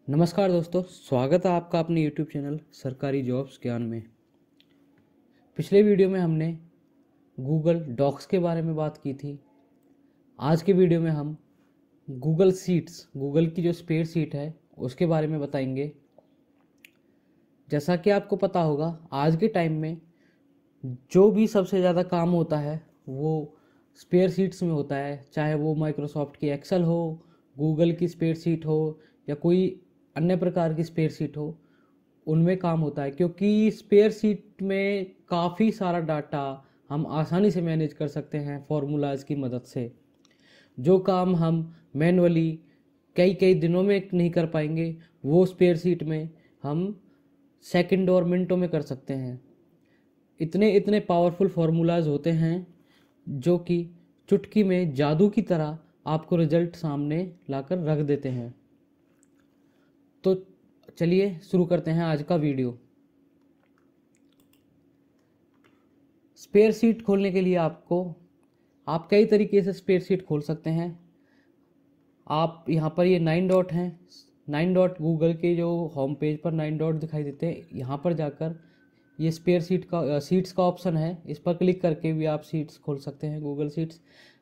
नमस्कार दोस्तों, स्वागत है आपका अपने YouTube चैनल सरकारी जॉब्स ज्ञान में। पिछले वीडियो में हमने गूगल डॉक्स के बारे में बात की थी। आज के वीडियो में हम गूगल शीट्स, गूगल की जो स्प्रेडशीट है उसके बारे में बताएंगे। जैसा कि आपको पता होगा, आज के टाइम में जो भी सबसे ज़्यादा काम होता है वो स्प्रेडशीट्स में होता है। चाहे वो माइक्रोसॉफ्ट की एक्सेल हो, गूगल की स्प्रेडशीट हो या कोई अन्य प्रकार की स्प्रेडशीट हो, उनमें काम होता है। क्योंकि स्प्रेडशीट में काफ़ी सारा डाटा हम आसानी से मैनेज कर सकते हैं फॉर्मूलाज की मदद से। जो काम हम मैनुअली कई कई दिनों में नहीं कर पाएंगे, वो स्प्रेडशीट में हम सेकंड और मिनटों में कर सकते हैं। इतने इतने पावरफुल फार्मूलाज होते हैं जो कि चुटकी में जादू की तरह आपको रिजल्ट सामने लाकर रख देते हैं। तो चलिए शुरू करते हैं आज का वीडियो। स्प्रेडशीट खोलने के लिए आप कई तरीके से स्प्रेडशीट खोल सकते हैं। आप यहाँ पर ये 9 डॉट हैं, 9 डॉट गूगल के जो होम पेज पर 9 डॉट दिखाई देते हैं, यहाँ पर जाकर ये सीट्स का ऑप्शन है, इस पर क्लिक करके भी आप सीट्स खोल सकते हैं। गूगल सीट्स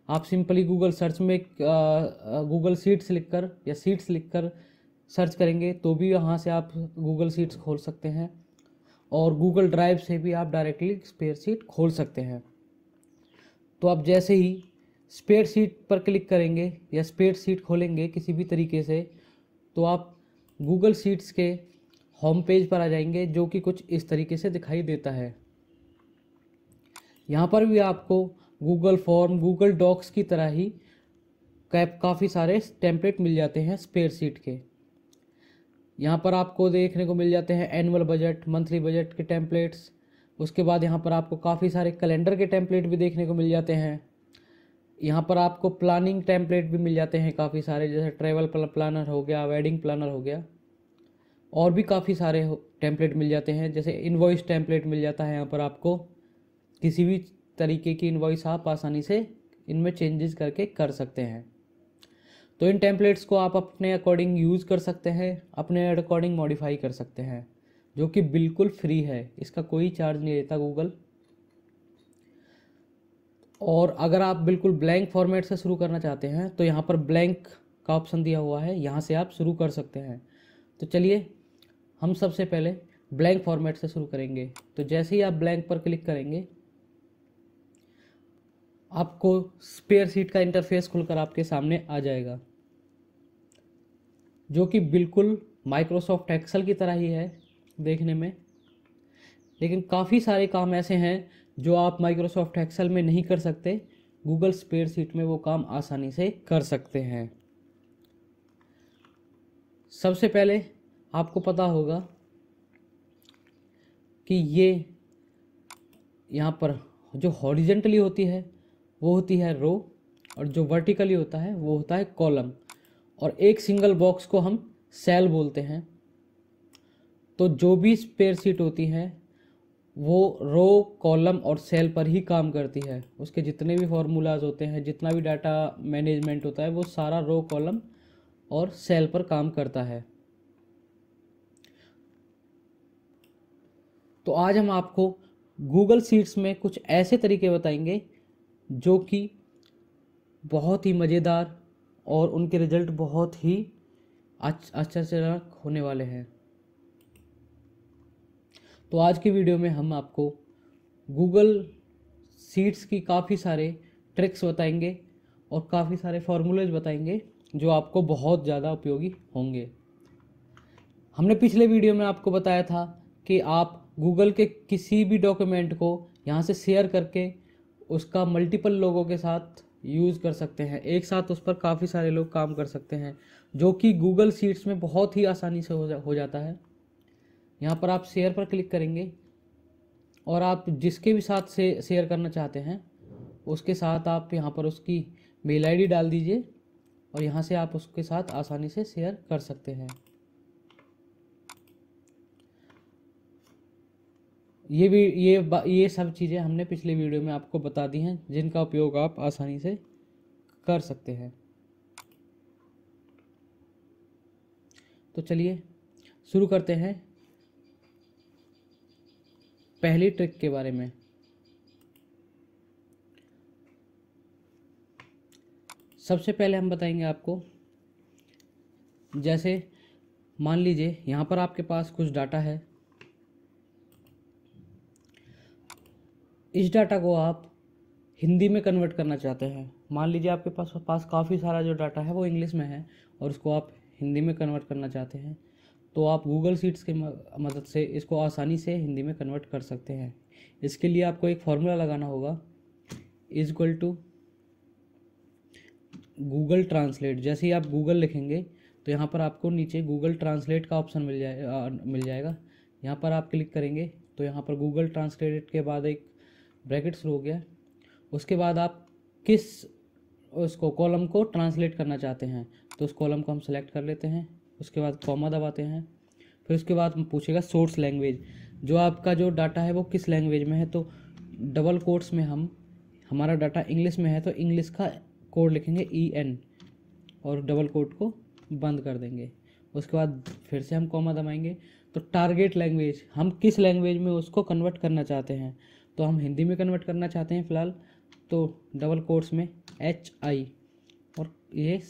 आप सिंपली गूगल सर्च में गूगल सीट्स लिखकर या सीट्स लिखकर सर्च करेंगे तो भी यहाँ से आप गूगल सीट्स खोल सकते हैं। और गूगल ड्राइव से भी आप डायरेक्टली स्प्रेडशीट खोल सकते हैं। तो आप जैसे ही स्प्रेडशीट पर क्लिक करेंगे या स्प्रेडशीट खोलेंगे किसी भी तरीके से, तो आप गूगल शीट्स के होम पेज पर आ जाएंगे, जो कि कुछ इस तरीके से दिखाई देता है। यहाँ पर भी आपको गूगल फॉर्म, गूगल डॉक्स की तरह ही काफ़ी सारे टेम्पलेट मिल जाते हैं स्प्रेडशीट के। यहाँ पर आपको देखने को मिल जाते हैं एनुअल बजट, मंथली बजट के टेम्पलेट्स। उसके बाद यहाँ पर आपको काफ़ी सारे कैलेंडर के टेम्पलेट भी देखने को मिल जाते हैं। यहाँ पर आपको प्लानिंग टेम्पलेट भी मिल जाते हैं काफ़ी सारे, जैसे ट्रैवल प्लानर हो गया, वेडिंग प्लानर हो गया, और भी काफ़ी सारे टेम्पलेट मिल जाते हैं। जैसे इनवॉइस टेम्पलेट मिल जाता है। यहाँ पर आपको किसी भी तरीके की इनवॉइस आप आसानी से इनमें चेंजेस करके कर सकते हैं। तो इन टेम्पलेट्स को आप अपने अकॉर्डिंग यूज़ कर सकते हैं, अपने अकॉर्डिंग मॉडिफाई कर सकते हैं, जो कि बिल्कुल फ्री है। इसका कोई चार्ज नहीं लेता गूगल। और अगर आप बिल्कुल ब्लैंक फॉर्मेट से शुरू करना चाहते हैं तो यहाँ पर ब्लैंक का ऑप्शन दिया हुआ है, यहाँ से आप शुरू कर सकते हैं। तो चलिए हम सबसे पहले ब्लैंक फॉर्मेट से शुरू करेंगे। तो जैसे ही आप ब्लैंक पर क्लिक करेंगे, आपको स्प्रेडशीट का इंटरफेस खुलकर आपके सामने आ जाएगा, जो कि बिल्कुल माइक्रोसॉफ्ट एक्सेल की तरह ही है देखने में। लेकिन काफ़ी सारे काम ऐसे हैं जो आप माइक्रोसॉफ्ट एक्सेल में नहीं कर सकते, गूगल स्प्रेडशीट में वो काम आसानी से कर सकते हैं। सबसे पहले आपको पता होगा कि ये यहाँ पर जो हॉरिजेंटली होती है वो होती है रो, और जो वर्टिकली होता है वो होता है कॉलम, और एक सिंगल बॉक्स को हम सेल बोलते हैं। तो जो भी स्प्रेडशीट होती है वो रो, कॉलम और सेल पर ही काम करती है। उसके जितने भी फॉर्मूलाज होते हैं, जितना भी डाटा मैनेजमेंट होता है, वो सारा रो, कॉलम और सेल पर काम करता है। तो आज हम आपको गूगल शीट्स में कुछ ऐसे तरीके बताएंगे जो कि बहुत ही मज़ेदार और उनके रिजल्ट बहुत ही आश्चर्यजनक होने वाले हैं। तो आज की वीडियो में हम आपको गूगल शीट्स की काफ़ी सारे ट्रिक्स बताएंगे और काफ़ी सारे फॉर्मूलेज बताएंगे जो आपको बहुत ज़्यादा उपयोगी होंगे। हमने पिछले वीडियो में आपको बताया था कि आप गूगल के किसी भी डॉक्यूमेंट को यहाँ से शेयर करके उसका मल्टीपल लोगों के साथ यूज़ कर सकते हैं। एक साथ उस पर काफ़ी सारे लोग काम कर सकते हैं, जो कि गूगल शीट्स में बहुत ही आसानी से हो जाता है। यहाँ पर आप शेयर पर क्लिक करेंगे और आप जिसके भी साथ से शेयर करना चाहते हैं उसके साथ आप यहाँ पर उसकी मेल आईडी डाल दीजिए, और यहाँ से आप उसके साथ आसानी से शेयर कर सकते हैं। ये सब चीज़ें हमने पिछले वीडियो में आपको बता दी हैं, जिनका उपयोग आप आसानी से कर सकते हैं। तो चलिए शुरू करते हैं पहली ट्रिक के बारे में। सबसे पहले हम बताएंगे आपको, जैसे मान लीजिए यहाँ पर आपके पास कुछ डाटा है, इस डाटा को आप हिंदी में कन्वर्ट करना चाहते हैं। मान लीजिए आपके पास काफ़ी सारा जो डाटा है वो इंग्लिश में है और उसको आप हिंदी में कन्वर्ट करना चाहते हैं, तो आप गूगल शीट्स की मदद से इसको आसानी से हिंदी में कन्वर्ट कर सकते हैं। इसके लिए आपको एक फॉर्मूला लगाना होगा, is equal to Google Translate. जैसे ही आप गूगल लिखेंगे तो यहाँ पर आपको नीचे गूगल ट्रांसलेट का ऑप्शन मिल जाएगा। यहाँ पर आप क्लिक करेंगे तो यहाँ पर गूगल ट्रांसलेट के बाद एक ब्रैकेट शुरू हो गया। उसके बाद आप किस उसको कॉलम को ट्रांसलेट करना चाहते हैं तो उस कॉलम को हम सेलेक्ट कर लेते हैं। उसके बाद कॉमा दबाते हैं। फिर उसके बाद पूछेगा सोर्स लैंग्वेज, जो आपका जो डाटा है वो किस लैंग्वेज में है। तो डबल कोट्स में हमारा डाटा इंग्लिश में है तो इंग्लिश का कोड लिखेंगे EN और डबल कोट को बंद कर देंगे। उसके बाद फिर से हम कॉमा दबाएंगे। तो टारगेट लैंग्वेज, हम किस लैंग्वेज में उसको कन्वर्ट करना चाहते हैं, तो हम हिंदी में कन्वर्ट करना चाहते हैं फ़िलहाल, तो डबल कोट्स में HI और ये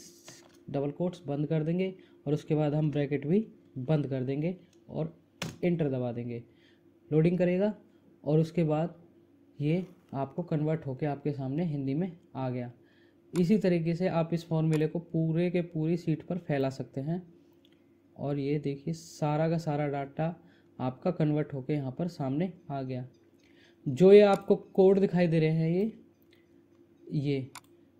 डबल कोट्स बंद कर देंगे और उसके बाद हम ब्रैकेट भी बंद कर देंगे और एंटर दबा देंगे। लोडिंग करेगा और उसके बाद ये आपको कन्वर्ट होकर आपके सामने हिंदी में आ गया। इसी तरीके से आप इस फॉर्मूले को पूरे के पूरी शीट पर फैला सकते हैं और ये देखिए सारा का सारा डाटा आपका कन्वर्ट होकर यहाँ पर सामने आ गया। जो ये आपको कोड दिखाई दे रहे हैं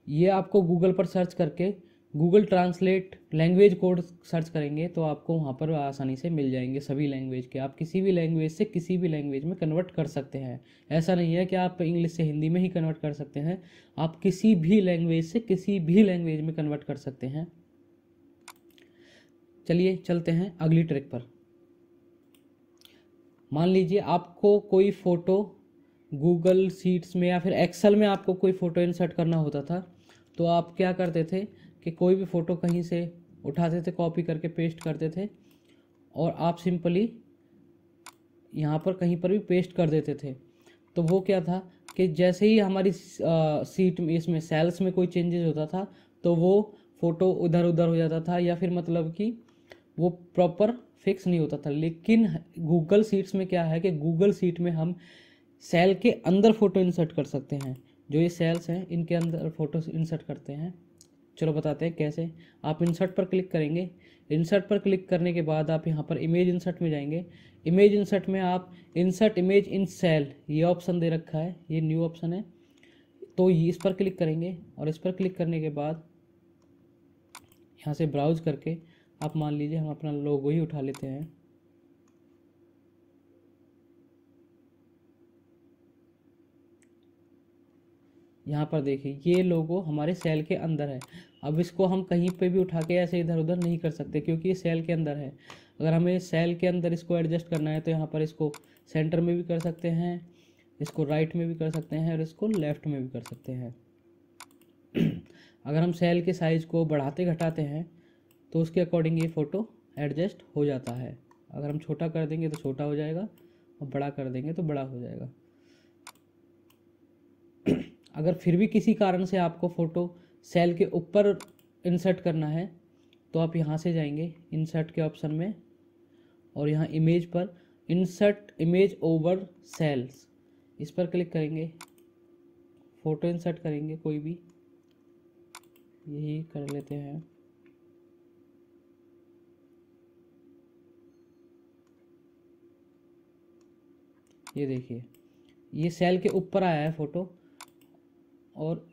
ये आपको गूगल पर सर्च करके Google translate language code search करेंगे तो आपको वहाँ पर आसानी से मिल जाएंगे सभी लैंग्वेज के। आप किसी भी लैंग्वेज से किसी भी लैंग्वेज में कन्वर्ट कर सकते हैं। ऐसा नहीं है कि आप इंग्लिश से हिंदी में ही कन्वर्ट कर सकते हैं, आप किसी भी लैंग्वेज से किसी भी लैंग्वेज में कन्वर्ट कर सकते हैं। चलिए चलते हैं अगली ट्रिक पर। मान लीजिए आपको कोई फ़ोटो गूगल शीट्स में या फिर एक्सेल में आपको कोई फ़ोटो इंसर्ट करना होता था, तो आप क्या करते थे कि कोई भी फ़ोटो कहीं से उठाते थे, कॉपी करके पेस्ट करते थे और आप सिंपली यहाँ पर कहीं पर भी पेस्ट कर देते थे। तो वो क्या था कि जैसे ही हमारी सीट में इसमें सेल्स में कोई चेंजेस होता था तो वो फ़ोटो उधर उधर हो जाता था या फिर मतलब कि वो प्रॉपर फिक्स नहीं होता था। लेकिन गूगल शीट्स में क्या है कि गूगल शीट में हम सेल के अंदर फ़ोटो इंसर्ट कर सकते हैं। जो ये सेल्स हैं इनके अंदर फ़ोटो इंसर्ट करते हैं। चलो बताते हैं कैसे। आप इंसर्ट पर क्लिक करेंगे। इंसर्ट पर क्लिक करने के बाद आप यहाँ पर इमेज इंसर्ट में जाएंगे। इमेज इंसर्ट में आप इंसर्ट इमेज इन सेल ये ऑप्शन दे रखा है, ये न्यू ऑप्शन है, तो इस पर क्लिक करेंगे और इस पर क्लिक करने के बाद यहाँ से ब्राउज करके आप मान लीजिए हम अपना लोगो ही उठा लेते हैं। यहाँ पर देखिए ये लोगो हमारे सेल के अंदर है। अब इसको हम कहीं पे भी उठा के ऐसे इधर उधर नहीं कर सकते क्योंकि ये सेल के अंदर है। अगर हमें सेल के अंदर इसको एडजस्ट करना है तो यहाँ पर इसको सेंटर में भी कर सकते हैं, इसको राइट में भी कर सकते हैं और इसको लेफ़्ट में भी कर सकते हैं। अगर हम सेल के साइज़ को बढ़ाते घटाते हैं तो उसके अकॉर्डिंग ये फ़ोटो एडजस्ट हो जाता है। अगर हम छोटा कर देंगे तो छोटा हो जाएगा और बड़ा कर देंगे तो बड़ा हो जाएगा। अगर फिर भी किसी कारण से आपको फ़ोटो सेल के ऊपर इंसर्ट करना है तो आप यहाँ से जाएंगे इंसर्ट के ऑप्शन में और यहाँ इमेज पर इंसर्ट इमेज ओवर सेल्स इस पर क्लिक करेंगे। फ़ोटो इंसर्ट करेंगे कोई भी, यही कर लेते हैं। ये देखिए ये सेल के ऊपर आया है फ़ोटो और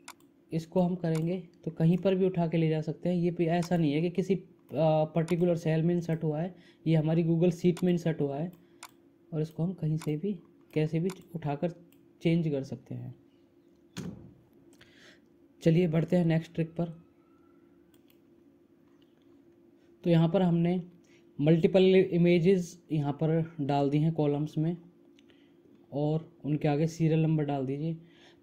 इसको हम करेंगे तो कहीं पर भी उठा के ले जा सकते हैं। ये ऐसा नहीं है कि किसी पर्टिकुलर सेल में इंसर्ट हुआ है, ये हमारी गूगल शीट में इंसर्ट हुआ है और इसको हम कहीं से भी कैसे भी उठाकर चेंज कर सकते हैं। चलिए बढ़ते हैं नेक्स्ट ट्रिक पर। तो यहाँ पर हमने मल्टीपल इमेजेस यहाँ पर डाल दी हैं कॉलम्स में और उनके आगे सीरियल नंबर डाल दीजिए।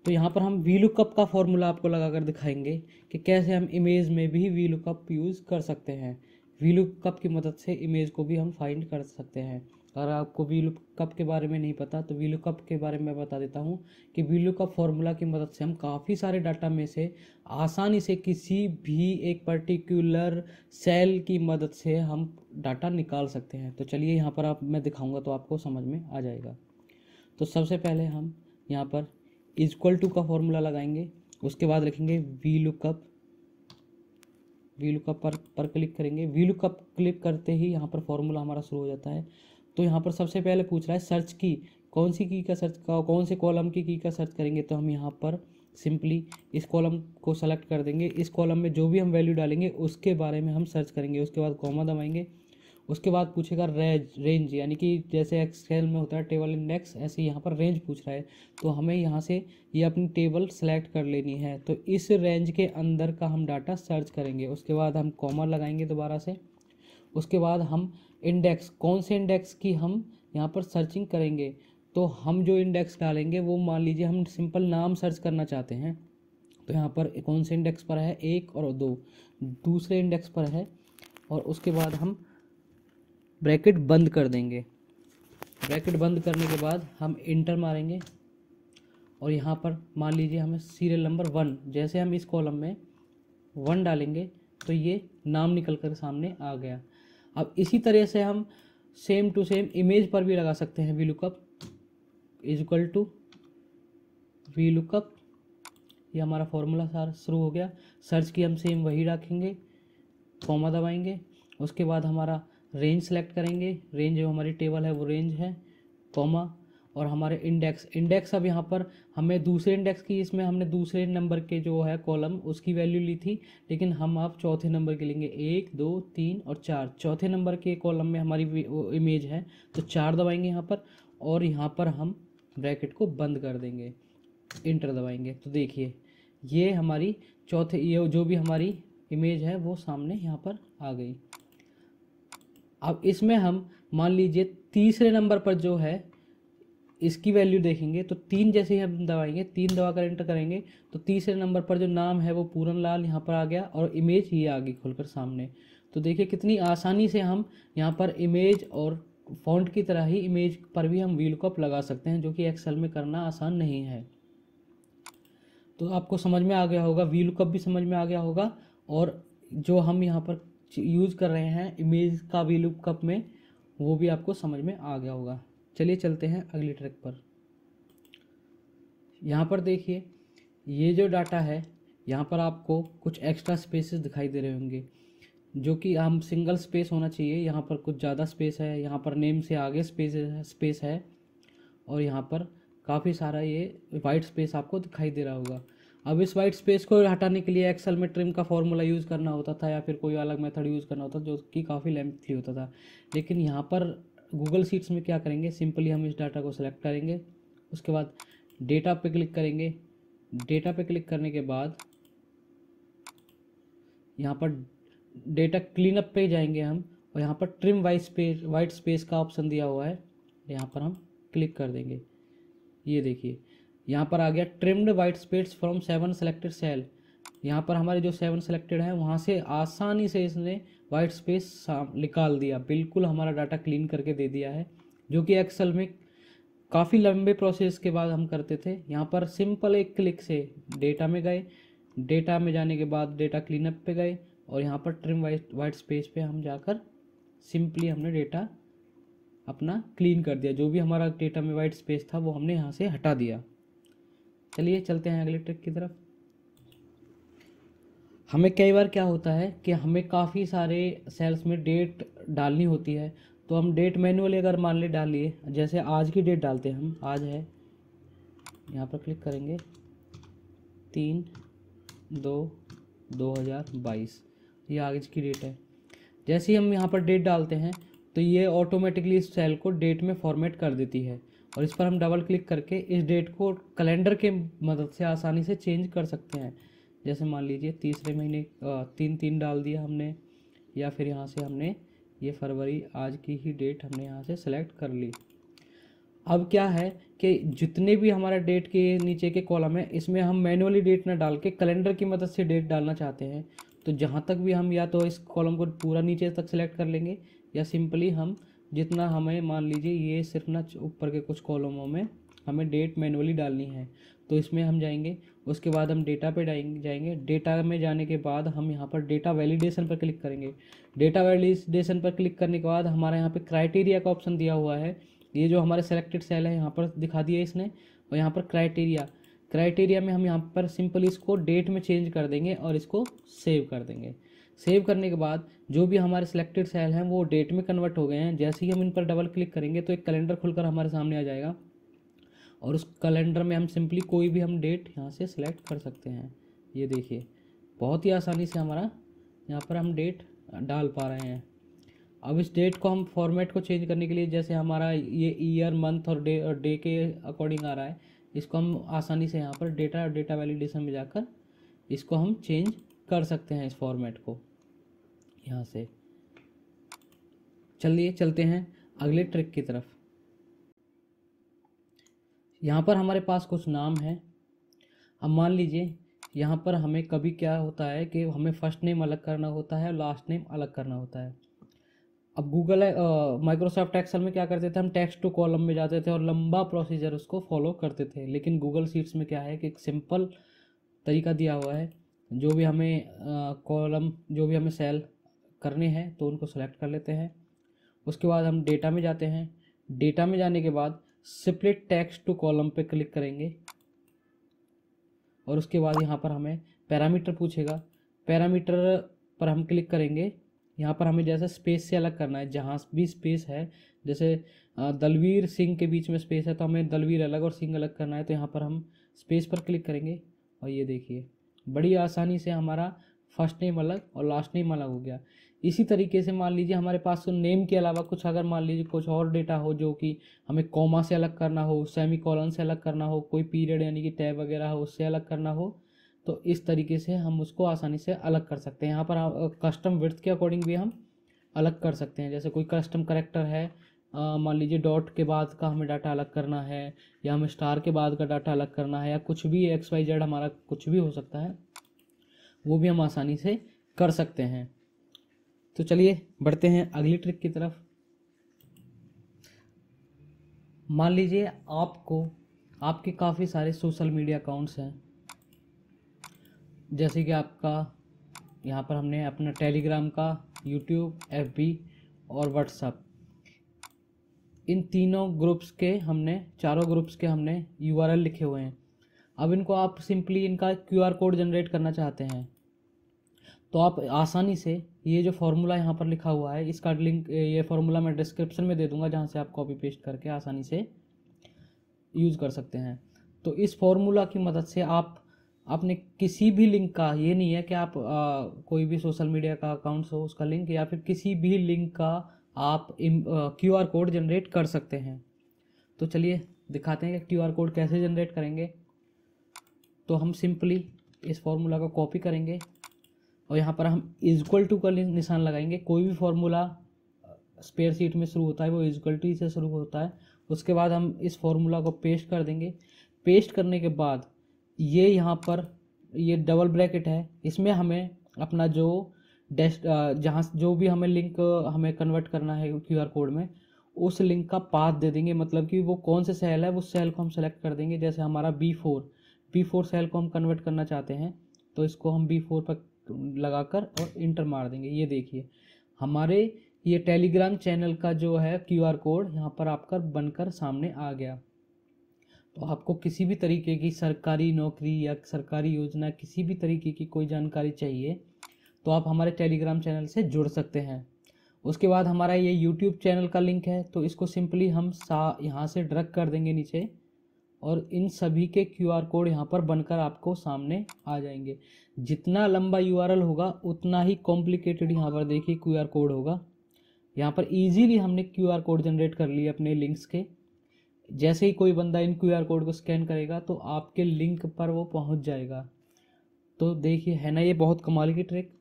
तो यहाँ पर हम VLOOKUP का फॉर्मूला आपको लगा कर दिखाएंगे कि कैसे हम इमेज में भी VLOOKUP यूज़ कर सकते हैं। वीलुकअप की मदद से इमेज को भी हम फाइंड कर सकते हैं। अगर आपको वीलुकअप के बारे में नहीं पता तो वीलुकअप के बारे में बता देता हूँ कि वीलुकअप फॉर्मूला की मदद से हम काफ़ी सारे डाटा में से आसानी से किसी भी एक पर्टिकुलर सेल की मदद से हम डाटा निकाल सकते हैं। तो चलिए यहाँ पर आप मैं दिखाऊंगा तो आपको समझ में आ जाएगा। तो सबसे पहले हम यहाँ पर इक्वल टू का फॉर्मूला लगाएंगे, उसके बाद लिखेंगे वीलुकअप पर क्लिक करेंगे। वीलुकअप क्लिक करते ही यहाँ पर फॉर्मूला हमारा शुरू हो जाता है। तो यहाँ पर सबसे पहले पूछ रहा है सर्च की, कौन सी की का सर्च का, कौन से कॉलम की का सर्च करेंगे। तो हम यहाँ पर सिंपली इस कॉलम को सेलेक्ट कर देंगे। इस कॉलम में जो भी हम वैल्यू डालेंगे उसके बारे में हम सर्च करेंगे। उसके बाद कॉमा दबाएंगे। उसके बाद पूछेगा रेंज, यानी कि जैसे एक्सेल में होता है टेबल इंडेक्स, ऐसे यहाँ पर रेंज पूछ रहा है। तो हमें यहाँ से ये अपनी टेबल सेलेक्ट कर लेनी है। तो इस रेंज के अंदर का हम डाटा सर्च करेंगे। उसके बाद हम कॉमा लगाएंगे दोबारा से। उसके बाद हम इंडेक्स, कौन से इंडेक्स की हम यहाँ पर सर्चिंग करेंगे। तो हम जो इंडेक्स डालेंगे वो मान लीजिए हम सिंपल नाम सर्च करना चाहते हैं। तो यहाँ पर कौन से इंडेक्स पर है, 1 और 2 दूसरे इंडेक्स पर है। और उसके बाद हम ब्रैकेट बंद कर देंगे। ब्रैकेट बंद करने के बाद हम इंटर मारेंगे और यहाँ पर मान लीजिए हमें सीरियल नंबर 1, जैसे हम इस कॉलम में 1 डालेंगे तो ये नाम निकल कर सामने आ गया। अब इसी तरह से हम सेम टू सेम इमेज पर भी लगा सकते हैं। VLOOKUP is equal to VLOOKUP, ये हमारा फॉर्मूला सारा शुरू हो गया। सर्च की हम सेम वही रखेंगे, कॉमा दबाएंगे। उसके बाद हमारा रेंज सेलेक्ट करेंगे, रेंज जो हमारी टेबल है वो रेंज है, कॉमा। और हमारे इंडेक्स अब यहाँ पर हमें दूसरे इंडेक्स की, इसमें हमने दूसरे नंबर के जो है कॉलम उसकी वैल्यू ली थी, लेकिन हम आप चौथे नंबर के लेंगे। 1 2 3 और 4, चौथे नंबर के कॉलम में हमारी इमेज है तो 4 दबाएंगे यहाँ पर। और यहाँ पर हम ब्रैकेट को बंद कर देंगे, इंटर दबाएंगे। तो देखिए ये हमारी ये जो भी हमारी इमेज है वो सामने यहाँ पर आ गई। अब इसमें हम मान लीजिए तीसरे नंबर पर जो है इसकी वैल्यू देखेंगे। तो 3 जैसे ही हम दबाएंगे, 3 दबाकर एंटर करेंगे तो तीसरे नंबर पर जो नाम है वो पूरन लाल यहाँ पर आ गया और इमेज ये आ गई खुलकर सामने। तो देखिए कितनी आसानी से हम यहाँ पर इमेज और फॉन्ट की तरह ही इमेज पर भी हम वीलुकअप लगा सकते हैं, जो कि एक्सेल में करना आसान नहीं है। तो आपको समझ में आ गया होगा, वीलुकअप भी समझ में आ गया होगा, और जो हम यहाँ पर यूज़ कर रहे हैं इमेज का वीलुकअप में वो भी आपको समझ में आ गया होगा। चलिए चलते हैं अगली ट्रिक पर। यहाँ पर देखिए ये जो डाटा है यहाँ पर आपको कुछ एक्स्ट्रा स्पेसेस दिखाई दे रहे होंगे, जो कि हम सिंगल स्पेस होना चाहिए। यहाँ पर कुछ ज़्यादा स्पेस है, यहाँ पर नेम से आगे स्पेस है और यहाँ पर काफ़ी सारा ये वाइट स्पेस आपको दिखाई दे रहा होगा। अब इस वाइट स्पेस को हटाने के लिए एक्सेल में ट्रिम का फॉर्मूला यूज़ करना होता था या फिर कोई अलग मेथड यूज़ करना होता जो कि काफ़ी लेंथी होता था। लेकिन यहाँ पर गूगल शीट्स में क्या करेंगे, सिंपली हम इस डाटा को सिलेक्ट करेंगे। उसके बाद डेटा पे क्लिक करेंगे। डेटा पे क्लिक करने के बाद यहाँ पर डेटा क्लीनअप पे जाएंगे हम, और यहाँ पर ट्रिम वाइट स्पेस का ऑप्शन दिया हुआ है, यहाँ पर हम क्लिक कर देंगे। ये देखिए यहाँ पर आ गया trimmed white space from 7 selected cell. यहाँ पर हमारे जो 7 सेलेक्टेड हैं वहाँ से आसानी से इसने वाइट स्पेस निकाल दिया, बिल्कुल हमारा डाटा क्लीन करके दे दिया है, जो कि एक्सेल में काफ़ी लंबे प्रोसेस के बाद हम करते थे। यहाँ पर सिंपल एक क्लिक से डेटा में गए, डेटा में जाने के बाद डेटा क्लीनअप पे गए और यहाँ पर ट्रिम वाइट स्पेस पे हम जाकर सिंपली हमने डेटा अपना क्लीन कर दिया। जो भी हमारा डेटा में वाइट स्पेस था वो हमने यहाँ से हटा दिया। चलिए चलते हैं अगले ट्रिक की तरफ। हमें कई बार क्या होता है कि हमें काफ़ी सारे सेल्स में डेट डालनी होती है, तो हम डेट मैनुअली अगर मान ले डालिए, जैसे आज की डेट डालते हैं हम, आज है, यहाँ पर क्लिक करेंगे 3/2/2022, ये आज की डेट है। जैसे ही हम यहाँ पर डेट डालते हैं तो ये ऑटोमेटिकली इस सेल को डेट में फॉर्मेट कर देती है, और इस पर हम डबल क्लिक करके इस डेट को कैलेंडर के मदद से आसानी से चेंज कर सकते हैं। जैसे मान लीजिए तीसरे महीने 3/3 डाल दिया हमने, या फिर यहाँ से हमने ये फरवरी आज की ही डेट हमने यहाँ से सेलेक्ट कर ली। अब क्या है कि जितने भी हमारा डेट के नीचे के कॉलम है इसमें हम मैनुअली डेट ना डाल के कैलेंडर की मदद से डेट डालना चाहते हैं, तो जहाँ तक भी हम या तो इस कॉलम को पूरा नीचे तक सेलेक्ट कर लेंगे, या सिंपली हम जितना हमें, मान लीजिए ये सिर्फ ना ऊपर के कुछ कॉलमों में हमें डेट मैनुअली डालनी है, तो इसमें हम जाएंगे। उसके बाद हम डेटा पे जाएंगे। डेटा में जाने के बाद हम यहाँ पर डेटा वैलिडेशन पर क्लिक करेंगे। डेटा वैलिडेशन पर क्लिक करने के बाद हमारे यहाँ पे क्राइटेरिया का ऑप्शन दिया हुआ है। ये जो हमारे सेलेक्टेड सेल है यहाँ पर दिखा दिया इसने, और यहाँ पर क्राइटेरिया में हम यहाँ पर सिंपली इसको डेट में चेंज कर देंगे और इसको सेव कर देंगे। सेव करने के बाद जो भी हमारे सिलेक्टेड सेल हैं वो डेट में कन्वर्ट हो गए हैं। जैसे ही हम इन पर डबल क्लिक करेंगे तो एक कैलेंडर खुलकर हमारे सामने आ जाएगा, और उस कैलेंडर में हम सिंपली कोई भी हम डेट यहाँ से सिलेक्ट कर सकते हैं। ये देखिए, बहुत ही आसानी से हमारा यहाँ पर हम डेट डाल पा रहे हैं। अब इस डेट को हम फॉर्मेट को चेंज करने के लिए, जैसे हमारा ये ईयर, मंथ और डे के अकॉर्डिंग आ रहा है, इसको हम आसानी से यहाँ पर डेटा वैलिडेशन में जाकर इसको हम चेंज कर सकते हैं, इस फॉर्मेट को यहाँ से। चलिए चलते हैं अगले ट्रिक की तरफ। यहाँ पर हमारे पास कुछ नाम है। अब मान लीजिए यहाँ पर हमें कभी क्या होता है कि हमें फर्स्ट नेम अलग करना होता है और लास्ट नेम अलग करना होता है। अब माइक्रोसॉफ्ट एक्सेल में क्या करते थे, हम टेक्स्ट टू कॉलम में जाते थे और लंबा प्रोसीजर उसको फॉलो करते थे। लेकिन गूगल शीट्स में क्या है कि एक सिंपल तरीका दिया हुआ है। जो भी हमें कॉलम, जो भी हमें सेल करने हैं तो उनको सेलेक्ट कर लेते हैं। उसके बाद हम डेटा में जाते हैं। डेटा में जाने के बाद स्प्लिट टेक्स्ट टू कॉलम पे क्लिक करेंगे, और उसके बाद यहाँ पर हमें पैरामीटर पूछेगा। पैरामीटर पर हम क्लिक करेंगे। यहाँ पर हमें जैसे स्पेस से अलग करना है, जहाँ भी स्पेस है, जैसे दलवीर सिंह के बीच में स्पेस है तो हमें दलवीर अलग और सिंह अलग करना है, तो यहाँ पर हम स्पेस पर क्लिक करेंगे। और ये देखिए, बड़ी आसानी से हमारा फर्स्ट नेम अलग और लास्ट नेम अलग हो गया। इसी तरीके से मान लीजिए हमारे पास नेम के अलावा कुछ, अगर मान लीजिए कुछ और डेटा हो जो कि हमें कॉमा से अलग करना हो, सेमी कॉलन से अलग करना हो, कोई पीरियड यानी कि टैब वगैरह हो उससे अलग करना हो, तो इस तरीके से हम उसको आसानी से अलग कर सकते हैं। यहाँ पर कस्टम विड्थ के अकॉर्डिंग भी हम अलग कर सकते हैं। जैसे कोई कस्टम करेक्टर है, मान लीजिए डॉट के बाद का हमें डाटा अलग करना है, या हमें स्टार के बाद का डाटा अलग करना है, या कुछ भी XYZ हमारा कुछ भी हो सकता है, वो भी हम आसानी से कर सकते हैं। तो चलिए बढ़ते हैं अगली ट्रिक की तरफ। मान लीजिए आपके काफ़ी सारे सोशल मीडिया अकाउंट्स हैं, जैसे कि आपका यहाँ पर हमने अपना टेलीग्राम का, यूट्यूब, FB और व्हाट्सएप, इन चारों ग्रुप्स के हमने URL लिखे हुए हैं। अब इनको आप सिंपली इनका QR कोड जनरेट करना चाहते हैं, तो आप आसानी से ये जो फार्मूला यहाँ पर लिखा हुआ है, इसका लिंक, ये फार्मूला मैं डिस्क्रिप्शन में दे दूंगा, जहाँ से आप कॉपी पेस्ट करके आसानी से यूज़ कर सकते हैं। तो इस फार्मूला की मदद से आपने किसी भी लिंक का, ये नहीं है कि आप कोई भी सोशल मीडिया का अकाउंट हो उसका लिंक, या फिर किसी भी लिंक का आप QR कोड जनरेट कर सकते हैं। तो चलिए दिखाते हैं कि QR कोड कैसे जनरेट करेंगे। तो हम सिंपली इस फार्मूला को कॉपी करेंगे और यहाँ पर हम इक्वल टू का निशान लगाएंगे। कोई भी फार्मूला स्पेयर शीट में शुरू होता है वो इक्वल टू से शुरू होता है। उसके बाद हम इस फार्मूला को पेस्ट कर देंगे। पेस्ट करने के बाद ये यहाँ पर ये डबल ब्रैकेट है, इसमें हमें अपना जो जहाँ जो भी हमें लिंक हमें कन्वर्ट करना है QR कोड में, उस लिंक का पाथ दे देंगे। मतलब कि वो कौन से सेल है, उस सेल को हम सेलेक्ट कर देंगे। जैसे हमारा B4 सेल को हम कन्वर्ट करना चाहते हैं, तो इसको हम B4 पर लगाकर और इंटर मार देंगे। ये देखिए, हमारे ये टेलीग्राम चैनल का जो है QR कोड यहाँ पर आपका बनकर सामने आ गया। तो आपको किसी भी तरीके की सरकारी नौकरी या सरकारी योजना, किसी भी तरीके की कोई जानकारी चाहिए, तो आप हमारे टेलीग्राम चैनल से जुड़ सकते हैं। उसके बाद हमारा ये यूट्यूब चैनल का लिंक है, तो इसको सिंपली हम यहाँ से ड्रैग कर देंगे नीचे, और इन सभी के QR कोड यहाँ पर बनकर आपको सामने आ जाएंगे। जितना लंबा URL होगा उतना ही कॉम्प्लिकेटेड यहाँ पर देखिए QR कोड होगा। यहाँ पर इजीली हमने QR कोड जनरेट कर लिए अपने लिंक्स के। जैसे ही कोई बंदा इन QR कोड को स्कैन करेगा तो आपके लिंक पर वो पहुँच जाएगा। तो देखिए, है ना ये बहुत कमाल की ट्रिक।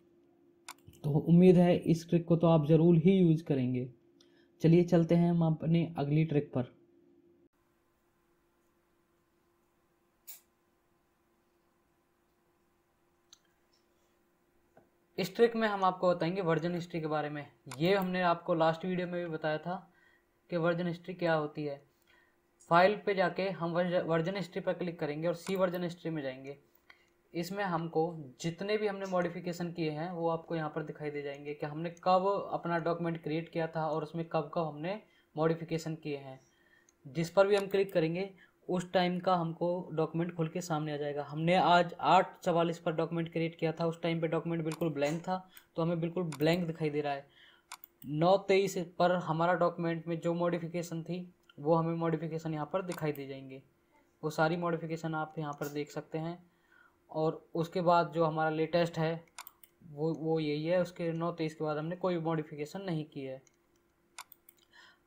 तो उम्मीद है इस ट्रिक को तो आप ज़रूर ही यूज़ करेंगे। चलिए चलते हैं हम अपने अगली ट्रिक पर। इस ट्रिक में हम आपको बताएंगे वर्जन हिस्ट्री के बारे में। ये हमने आपको लास्ट वीडियो में भी बताया था कि वर्जन हिस्ट्री क्या होती है। फाइल पे जाके हम वर्जन हिस्ट्री पर क्लिक करेंगे और सी वर्जन हिस्ट्री में जाएंगे। इसमें हमको जितने भी हमने मॉडिफिकेशन किए हैं वो आपको यहाँ पर दिखाई दे जाएंगे कि हमने कब अपना डॉक्यूमेंट क्रिएट किया था और उसमें कब कब हमने मॉडिफिकेशन किए हैं। जिस पर भी हम क्लिक करेंगे उस टाइम का हमको डॉक्यूमेंट खुल के सामने आ जाएगा। हमने आज 8:44 पर डॉक्यूमेंट क्रिएट किया था, उस टाइम पे डॉक्यूमेंट बिल्कुल ब्लैंक था, तो हमें बिल्कुल ब्लैंक दिखाई दे रहा है। 9:23 पर हमारा डॉक्यूमेंट में जो मॉडिफिकेशन थी वो हमें मॉडिफिकेशन यहाँ पर दिखाई दे जाएंगे। वो सारी मॉडिफिकेशन आप यहाँ पर देख सकते हैं। और उसके बाद जो हमारा लेटेस्ट है वो यही है। उसके 9:23 के बाद हमने कोई मॉडिफिकेशन नहीं की है।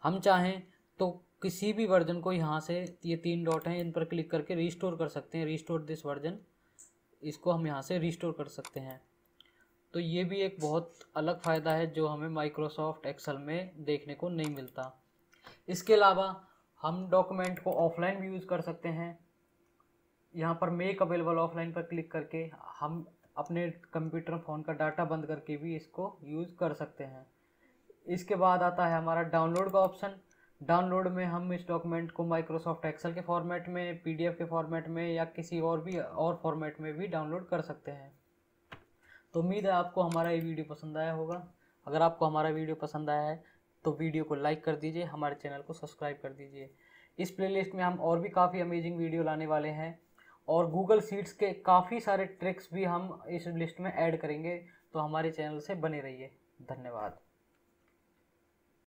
हम चाहें तो किसी भी वर्जन को यहाँ से, ये 3 डॉट हैं इन पर क्लिक करके रिस्टोर कर सकते हैं। रिस्टोर दिस वर्जन, इसको हम यहाँ से रिस्टोर कर सकते हैं। तो ये भी एक बहुत अलग फ़ायदा है जो हमें माइक्रोसॉफ्ट एक्सेल में देखने को नहीं मिलता। इसके अलावा हम डॉक्यूमेंट को ऑफलाइन भी यूज़ कर सकते हैं। यहाँ पर मेक अवेलेबल ऑफलाइन पर क्लिक करके हम अपने कंप्यूटर फ़ोन का डाटा बंद करके भी इसको यूज़ कर सकते हैं। इसके बाद आता है हमारा डाउनलोड का ऑप्शन। डाउनलोड में हम इस डॉक्यूमेंट को माइक्रोसॉफ्ट एक्सेल के फॉर्मेट में, पीडीएफ के फॉर्मेट में या किसी और फॉर्मेट में भी डाउनलोड कर सकते हैं। तो उम्मीद है आपको हमारा ये वीडियो पसंद आया होगा। अगर आपको हमारा वीडियो पसंद आया है तो वीडियो को लाइक कर दीजिए, हमारे चैनल को सब्सक्राइब कर दीजिए। इस प्लेलिस्ट में हम और भी काफ़ी अमेजिंग वीडियो लाने वाले हैं और गूगल शीट्स के काफ़ी सारे ट्रिक्स भी हम इस लिस्ट में ऐड करेंगे। तो हमारे चैनल से बने रहिए। धन्यवाद।